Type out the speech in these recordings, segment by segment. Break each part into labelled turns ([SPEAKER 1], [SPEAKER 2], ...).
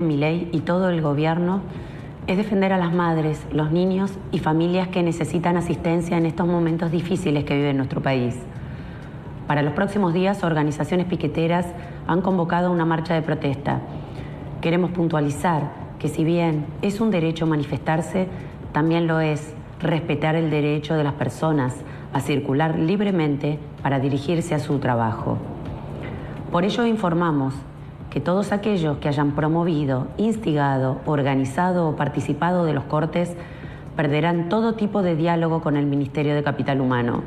[SPEAKER 1] Milei y todo el gobierno es defender a las madres, los niños y familias que necesitan asistencia en estos momentos difíciles que vive nuestro país. Para los próximos días, organizaciones piqueteras han convocado una marcha de protesta. Queremos puntualizar que si bien es un derecho manifestarse, también lo es respetar el derecho de las personas a circular libremente para dirigirse a su trabajo. Por ello informamos que todos aquellos que hayan promovido, instigado, organizado o participado de los cortes perderán todo tipo de diálogo con el Ministerio de Capital Humano.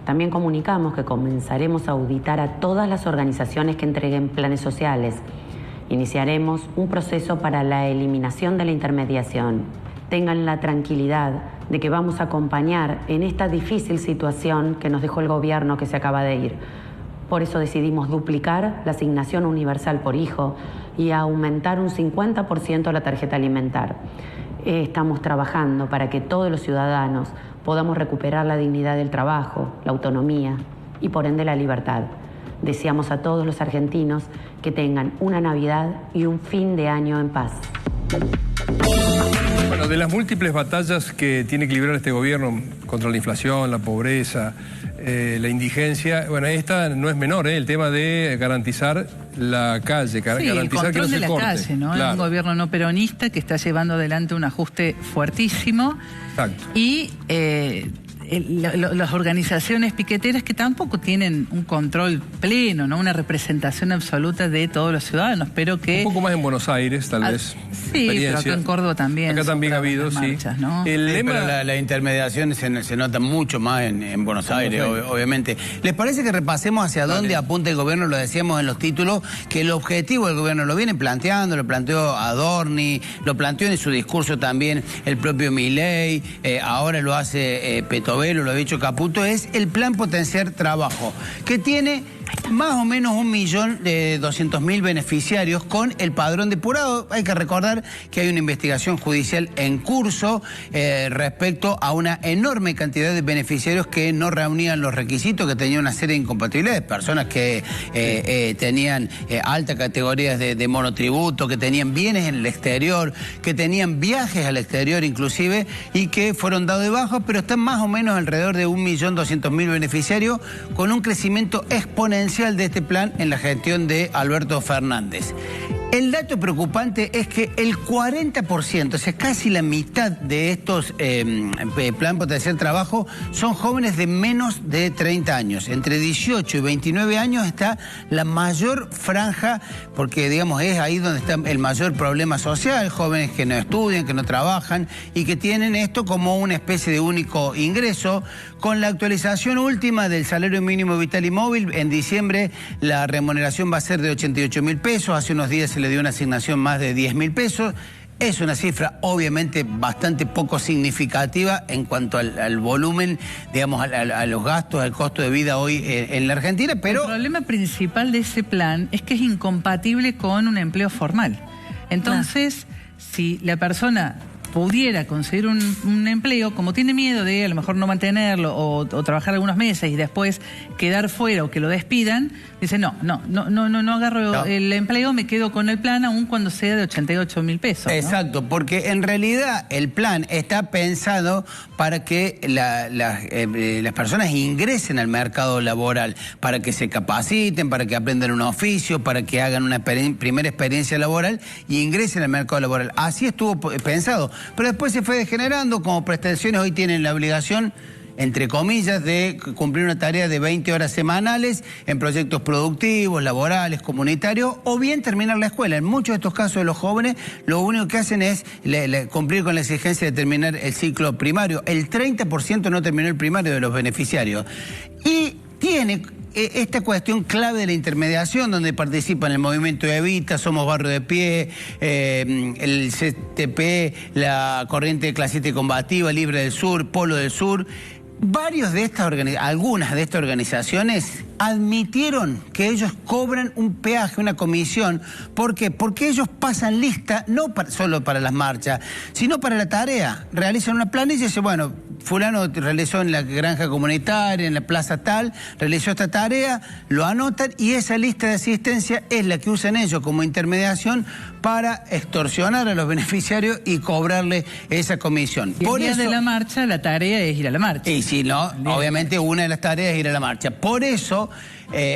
[SPEAKER 1] También comunicamos que comenzaremos a auditar a todas las organizaciones que entreguen planes sociales. Iniciaremos un proceso para la eliminación de la intermediación. Tengan la tranquilidad de que vamos a acompañar en esta difícil situación que nos dejó el gobierno que se acaba de ir. Por eso decidimos duplicar la asignación universal por hijo y aumentar un 50% la tarjeta alimentar. Estamos trabajando para que todos los ciudadanos podamos recuperar la dignidad del trabajo, la autonomía y por ende la libertad. Deseamos a todos los argentinos que tengan una Navidad y un fin de año en paz.
[SPEAKER 2] Bueno, de las múltiples batallas que tiene que librar este gobierno contra la inflación, la pobreza, la indigencia, bueno, esta no es menor, el tema de garantizar la calle, garantizar que no se corte.
[SPEAKER 3] El control de la calle, ¿no? Claro. Es un gobierno no peronista que está llevando adelante un ajuste fuertísimo. Exacto. Y las organizaciones piqueteras que tampoco tienen un control pleno, ¿no? Una representación absoluta de todos los ciudadanos, pero que...
[SPEAKER 2] Un poco más en Buenos Aires, tal vez.
[SPEAKER 3] Sí, pero acá en Córdoba también.
[SPEAKER 2] Acá también ha habido,
[SPEAKER 4] marchas, ¿no? Pero la intermediación se nota mucho más en Buenos Aires, obviamente. ¿Les parece que repasemos hacia dónde apunta el gobierno? Lo decíamos en los títulos, que el objetivo del gobierno lo viene planteando, lo planteó Adorni, lo planteó en su discurso también el propio Milei, ahora lo hace Petovello, lo ha dicho Caputo, es el plan Potenciar Trabajo, que tiene más o menos 1.200.000 beneficiarios con el padrón depurado. Hay que recordar que hay una investigación judicial en curso respecto a una enorme cantidad de beneficiarios que no reunían los requisitos, que tenían una serie de incompatibilidades, personas que tenían altas categorías de monotributo, que tenían bienes en el exterior, que tenían viajes al exterior inclusive, y que fueron dados de baja, pero están más o menos alrededor de 1.200.000 beneficiarios, con un crecimiento exponencial de este plan en la gestión de Alberto Fernández. El dato preocupante es que el 40%, o sea, casi la mitad de estos plan Potenciar Trabajo son jóvenes de menos de 30 años. Entre 18 y 29 años está la mayor franja, porque digamos es ahí donde está el mayor problema social, jóvenes que no estudian, que no trabajan y que tienen esto como una especie de único ingreso. Con la actualización última del salario mínimo vital y móvil, en diciembre la remuneración va a ser de 88.000 pesos, hace unos días se le dio una asignación más de 10.000 pesos. Es una cifra obviamente bastante poco significativa en cuanto al volumen, digamos, a los gastos, al costo de vida hoy en la Argentina, pero... El
[SPEAKER 3] problema principal de ese plan es que es incompatible con un empleo formal. Entonces, si la persona pudiera conseguir un empleo, como tiene miedo de a lo mejor no mantenerlo o trabajar algunos meses y después quedar fuera o que lo despidan, dice no agarro el empleo, me quedo con el plan aun cuando sea de 88.000 pesos, ¿no?
[SPEAKER 4] Exacto, porque en realidad el plan está pensado para que las personas ingresen al mercado laboral, para que se capaciten, para que aprendan un oficio, para que hagan una primera experiencia laboral y ingresen al mercado laboral. Así estuvo pensado. Pero después se fue degenerando, como prestaciones hoy tienen la obligación, entre comillas, de cumplir una tarea de 20 horas semanales en proyectos productivos, laborales, comunitarios, o bien terminar la escuela. En muchos de estos casos de los jóvenes, lo único que hacen es cumplir con la exigencia de terminar el ciclo primario. El 30% no terminó el primario de los beneficiarios. Y tiene esta cuestión clave de la intermediación, donde participan el movimiento Evita, Somos Barrio de Pie, el CTP, la Corriente Clasista y Combativa, Libre del Sur, Polo del Sur. Algunas de estas organizaciones admitieron que ellos cobran un peaje, una comisión. ¿Por qué? Porque ellos pasan lista, no solo para las marchas, sino para la tarea. Realizan una planilla y dicen, bueno, fulano realizó en la granja comunitaria, en la plaza tal, realizó esta tarea, lo anotan y esa lista de asistencia es la que usan ellos como intermediación para extorsionar a los beneficiarios y cobrarle esa comisión.
[SPEAKER 3] Y el día de la marcha, la tarea es ir a la marcha.
[SPEAKER 4] Y si no, obviamente una de las tareas es ir a la marcha. Por eso,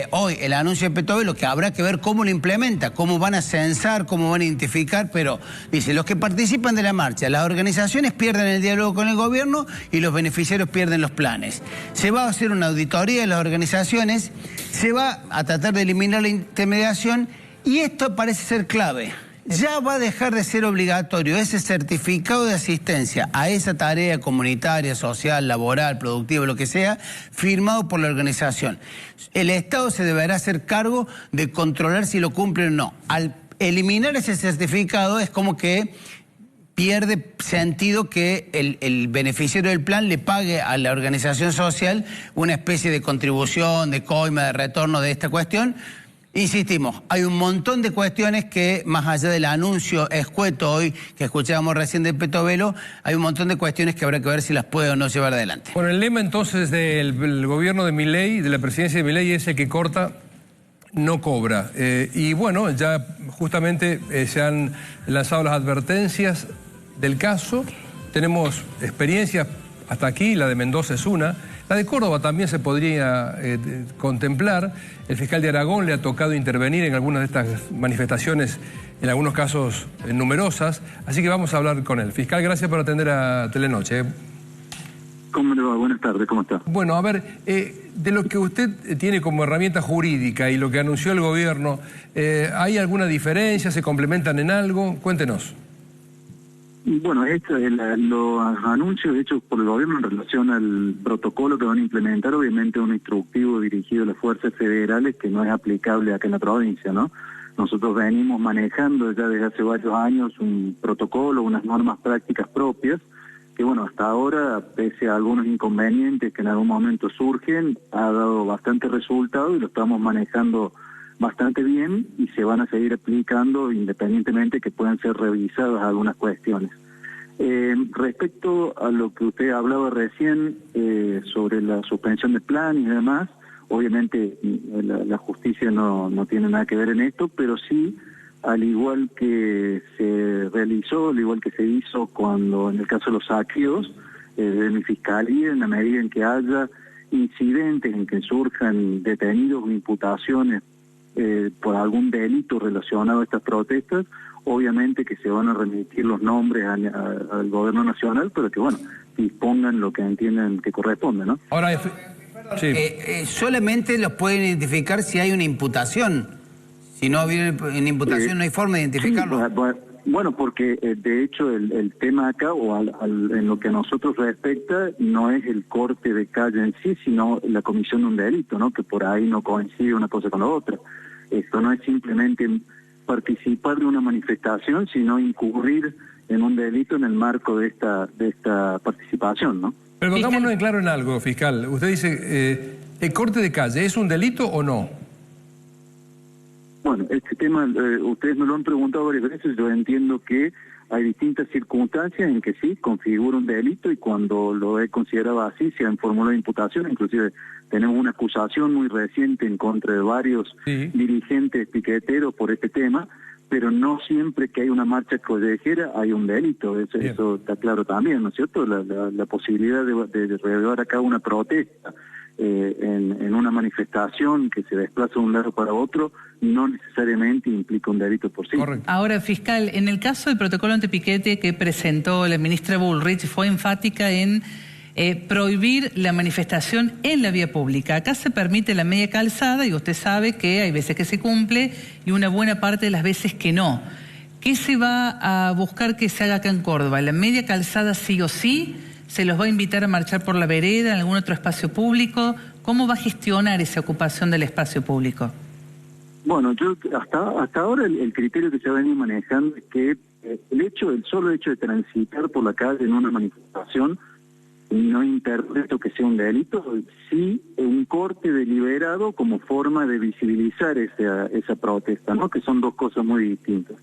[SPEAKER 4] hoy el anuncio de Petovelo, que habrá que ver cómo lo implementa, cómo van a censar, cómo van a identificar, pero dice, los que participan de la marcha, las organizaciones pierden el diálogo con el gobierno y los beneficiarios pierden los planes. Se va a hacer una auditoría de las organizaciones, se va a tratar de eliminar la intermediación y esto parece ser clave. Ya va a dejar de ser obligatorio ese certificado de asistencia a esa tarea comunitaria, social, laboral, productiva, lo que sea, firmado por la organización. El Estado se deberá hacer cargo de controlar si lo cumplen o no. Al eliminar ese certificado es como que pierde sentido que el beneficiario del plan le pague a la organización social una especie de contribución, de coima, de retorno de esta cuestión. Insistimos, hay un montón de cuestiones que, más allá del anuncio escueto hoy que escuchábamos recién de Petovelo, hay un montón de cuestiones que habrá que ver si las puede o no llevar adelante.
[SPEAKER 2] Bueno, el lema entonces del gobierno de Milei, de la presidencia de Milei, es el que corta, no cobra. Y bueno, ya justamente se han lanzado las advertencias del caso. Tenemos experiencias hasta aquí, la de Mendoza es una. La de Córdoba también se podría contemplar. El fiscal de Aragón le ha tocado intervenir en algunas de estas manifestaciones, en algunos casos numerosas, así que vamos a hablar con él. Fiscal, gracias por atender a Telenoche.
[SPEAKER 5] ¿Cómo le va? Buenas tardes, ¿cómo está?
[SPEAKER 2] Bueno, a ver, de lo que usted tiene como herramienta jurídica y lo que anunció el gobierno, ¿hay alguna diferencia? ¿Se complementan en algo? Cuéntenos.
[SPEAKER 5] Bueno, los anuncios hechos por el gobierno en relación al protocolo que van a implementar, obviamente un instructivo dirigido a las fuerzas federales que no es aplicable acá en la provincia, ¿no? Nosotros venimos manejando ya desde hace varios años un protocolo, unas normas prácticas propias, que bueno, hasta ahora, pese a algunos inconvenientes que en algún momento surgen, ha dado bastante resultado y lo estamos manejando bastante bien y se van a seguir aplicando independientemente que puedan ser revisadas algunas cuestiones. Respecto a lo que usted hablaba recién sobre la suspensión de plan y demás, obviamente la justicia no tiene nada que ver en esto, pero sí, al igual que se realizó, al igual que se hizo cuando en el caso de los saqueos, de mi fiscalía, en la medida en que haya incidentes en que surjan detenidos o imputaciones por algún delito relacionado a estas protestas, obviamente que se van a remitir los nombres al gobierno nacional, pero que bueno, dispongan lo que entienden que corresponde, ¿no?
[SPEAKER 2] Ahora, sí.
[SPEAKER 4] Solamente los pueden identificar si hay una imputación. Si no hay una imputación no hay forma de identificarlo.
[SPEAKER 5] Sí, bueno, porque de hecho el tema acá, o en lo que a nosotros respecta, no es el corte de calle en sí, sino la comisión de un delito, ¿no? Que por ahí no coincide una cosa con la otra. Esto no es simplemente participar de una manifestación, sino incurrir en un delito en el marco de esta participación, ¿no?
[SPEAKER 2] Pero pongámonos en claro en algo, fiscal. Usted dice, ¿el corte de calle es un delito o no?
[SPEAKER 5] Bueno, este tema, ustedes me lo han preguntado varias veces, yo entiendo que hay distintas circunstancias en que sí, configura un delito y cuando lo he considerado así se han formulado imputaciones, inclusive tenemos una acusación muy reciente en contra de varios dirigentes piqueteros por este tema, pero no siempre que hay una marcha callejera hay un delito, eso está claro también, ¿no es cierto? La posibilidad de llevar a cabo una protesta en una manifestación que se desplaza de un lado para otro no necesariamente implica un delito por sí.
[SPEAKER 2] Correcto.
[SPEAKER 3] Ahora, fiscal, en el caso del protocolo antipiquete que presentó la ministra Bullrich, fue enfática en prohibir la manifestación en la vía pública. Acá se permite la media calzada y usted sabe que hay veces que se cumple y una buena parte de las veces que no. ¿Qué se va a buscar que se haga acá en Córdoba? ¿La media calzada sí o sí? ¿Se los va a invitar a marchar por la vereda, en algún otro espacio público? ¿Cómo va a gestionar esa ocupación del espacio público?
[SPEAKER 5] Bueno, yo hasta ahora el criterio que se ha venido manejando es que el solo hecho de transitar por la calle en una manifestación no interpreto que sea un delito, sí un corte deliberado como forma de visibilizar esa protesta, ¿no? Que son dos cosas muy distintas.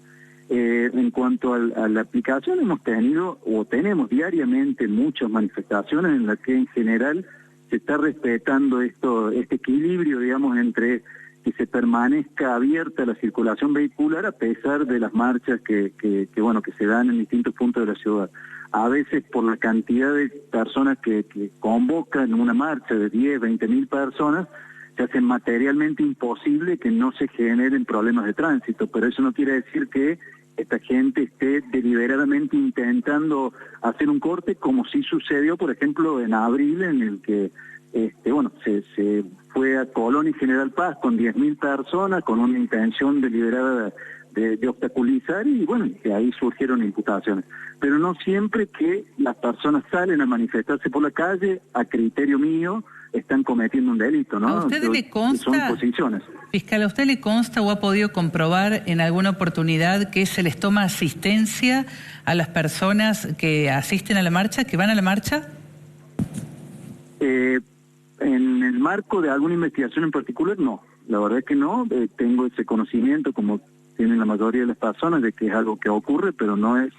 [SPEAKER 5] En cuanto a la aplicación, hemos tenido o tenemos diariamente muchas manifestaciones en las que en general se está respetando este equilibrio, digamos, entre que se permanezca abierta la circulación vehicular a pesar de las marchas que se dan en distintos puntos de la ciudad. A veces por la cantidad de personas que convocan una marcha de 10, 20 mil personas, se hace materialmente imposible que no se generen problemas de tránsito, pero eso no quiere decir que esta gente esté deliberadamente intentando hacer un corte, como sí sucedió, por ejemplo, en abril, en el que se fue a Colón y General Paz con 10.000 personas, con una intención deliberada de obstaculizar, y bueno, que ahí surgieron imputaciones. Pero no siempre que las personas salen a manifestarse por la calle, a criterio mío, están cometiendo un delito, ¿no?
[SPEAKER 3] ¿A usted le consta,
[SPEAKER 5] son posiciones?
[SPEAKER 3] Fiscal, ¿a usted le consta o ha podido comprobar en alguna oportunidad que se les toma asistencia a las personas que asisten a la marcha, que van a la marcha?
[SPEAKER 5] En el marco de alguna investigación en particular, no. La verdad es que no. Tengo ese conocimiento, como tienen la mayoría de las personas, de que es algo que ocurre, pero no es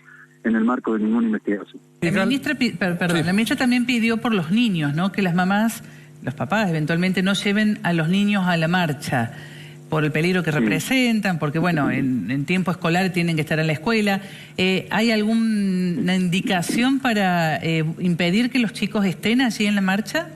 [SPEAKER 5] en el marco de ninguna investigación. La
[SPEAKER 3] ministra también pidió por los niños, ¿no? Que las mamás, los papás eventualmente no lleven a los niños a la marcha por el peligro que representan, porque bueno, en tiempo escolar tienen que estar en la escuela. ¿Hay alguna indicación para impedir que los chicos estén allí en la marcha?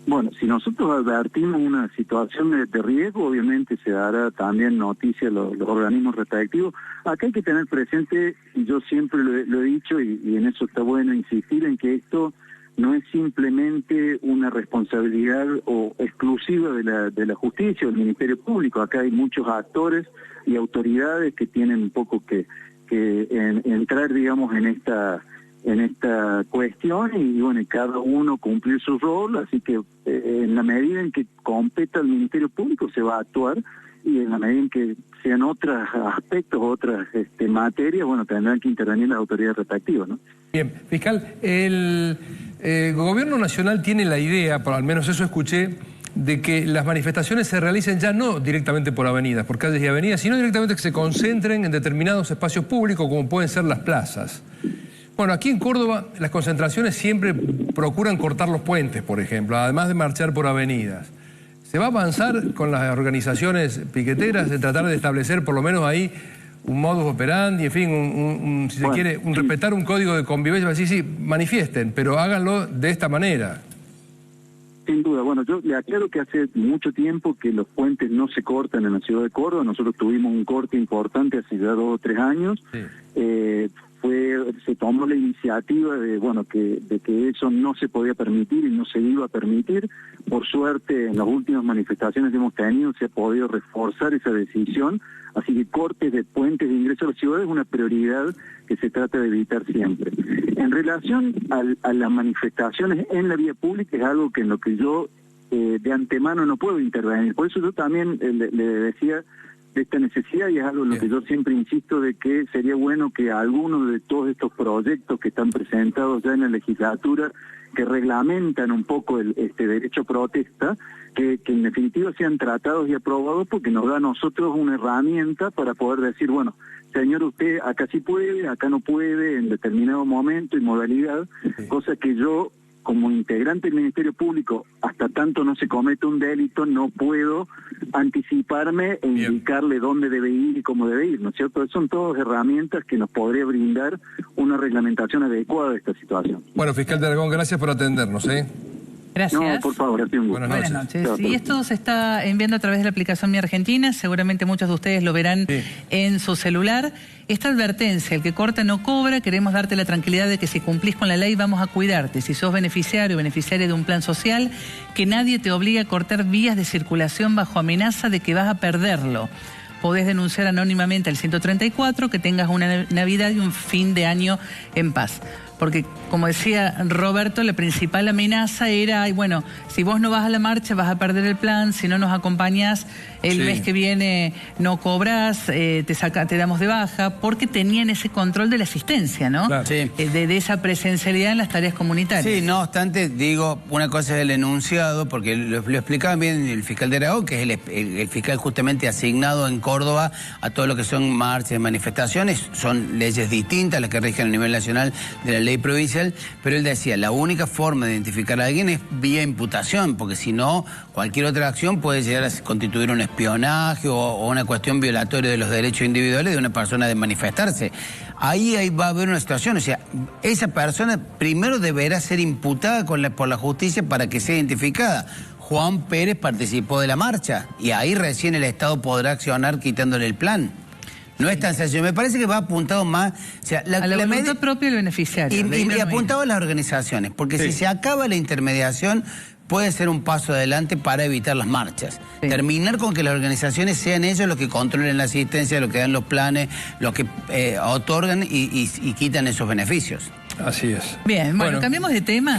[SPEAKER 5] Bueno, si nosotros advertimos una situación de riesgo, obviamente se dará también noticia a los organismos respectivos. Acá hay que tener presente, y yo siempre lo he dicho, y en eso está bueno insistir, en que esto no es simplemente una responsabilidad o exclusiva de la justicia o del Ministerio Público. Acá hay muchos actores y autoridades que tienen un poco que entrar, digamos, en esta cuestión y bueno, y cada uno cumplir su rol, así que en la medida en que competa el Ministerio Público se va a actuar, y en la medida en que sean otros aspectos, otras materias, bueno, tendrán que intervenir las autoridades respectivas, ¿no?
[SPEAKER 2] Bien, fiscal, el Gobierno Nacional tiene la idea, por al menos eso escuché, de que las manifestaciones se realicen ya no directamente por avenidas, por calles y avenidas, sino directamente que se concentren en determinados espacios públicos, como pueden ser las plazas. Bueno, aquí en Córdoba las concentraciones siempre procuran cortar los puentes, por ejemplo, además de marchar por avenidas. ¿Se va a avanzar con las organizaciones piqueteras de tratar de establecer por lo menos ahí un modus operandi, en fin, si se quiere, respetar un código de convivencia? Sí, manifiesten, pero háganlo de esta manera.
[SPEAKER 5] Sin duda. Bueno, yo le aclaro que hace mucho tiempo que los puentes no se cortan en la ciudad de Córdoba. Nosotros tuvimos un corte importante hace ya 2 o 3 años. Sí. Se tomó la iniciativa de que eso no se podía permitir y no se iba a permitir. Por suerte, en las últimas manifestaciones que hemos tenido se ha podido reforzar esa decisión, así que cortes de puentes de ingreso a la ciudad es una prioridad que se trata de evitar siempre. En relación a las manifestaciones en la vía pública, es algo que en lo que yo de antemano no puedo intervenir. Por eso yo también le decía de esta necesidad, y es algo en lo que yo siempre insisto, de que sería bueno que algunos de todos estos proyectos que están presentados ya en la legislatura, que reglamentan un poco este derecho a protesta, que en definitiva sean tratados y aprobados, porque nos da a nosotros una herramienta para poder decir, bueno, señor, usted acá sí puede, acá no puede, en determinado momento y modalidad, cosa que yo, como integrante del Ministerio Público, hasta tanto no se comete un delito, no puedo anticiparme e indicarle dónde debe ir y cómo debe ir, ¿no es cierto? Son todas herramientas que nos podría brindar una reglamentación adecuada de esta situación.
[SPEAKER 2] Bueno, fiscal de Aragón, gracias por atendernos, ¿eh?
[SPEAKER 3] Gracias.
[SPEAKER 5] No, por favor, ha sido un gusto.
[SPEAKER 3] Buenas noches. Y esto se está enviando a través de la aplicación Mi Argentina, seguramente muchos de ustedes lo verán en su celular. Esta advertencia, el que corta no cobra, queremos darte la tranquilidad de que si cumplís con la ley vamos a cuidarte. Si sos beneficiario o beneficiaria de un plan social, que nadie te obligue a cortar vías de circulación bajo amenaza de que vas a perderlo. Podés denunciar anónimamente al 134, que tengas una Navidad y un fin de año en paz. porque como decía Roberto, la principal amenaza era, bueno, si vos no vas a la marcha vas a perder el plan, si no nos acompañás el mes que viene no cobras, te damos de baja, porque tenían ese control de la asistencia, ¿no?
[SPEAKER 4] Claro. Sí.
[SPEAKER 3] De esa presencialidad en las tareas comunitarias.
[SPEAKER 4] Sí, no obstante, digo, una cosa es el enunciado, porque lo explicaba bien el fiscal de Aragón, que es el fiscal justamente asignado en Córdoba a todo lo que son marchas, manifestaciones, son leyes distintas a las que rigen a nivel nacional de la ley provincial, pero él decía, la única forma de identificar a alguien es vía imputación, porque si no, cualquier otra acción puede llegar a constituir un espionaje o una cuestión violatoria de los derechos individuales de una persona de manifestarse. Ahí va a haber una situación, o sea, esa persona primero deberá ser imputada por la justicia para que sea identificada. Juan Pérez participó de la marcha y ahí recién el Estado podrá accionar quitándole el plan. No es tan sencillo, me parece que va apuntado más... O sea,
[SPEAKER 3] a la voluntad propia del beneficiario.
[SPEAKER 4] Y apuntado a las organizaciones, porque si se acaba la intermediación, puede ser un paso adelante para evitar las marchas. Sí. Terminar con que las organizaciones sean ellos los que controlen la asistencia, los que dan los planes, los que otorgan y quitan esos beneficios.
[SPEAKER 2] Así es.
[SPEAKER 3] Bien, bueno, cambiemos de tema.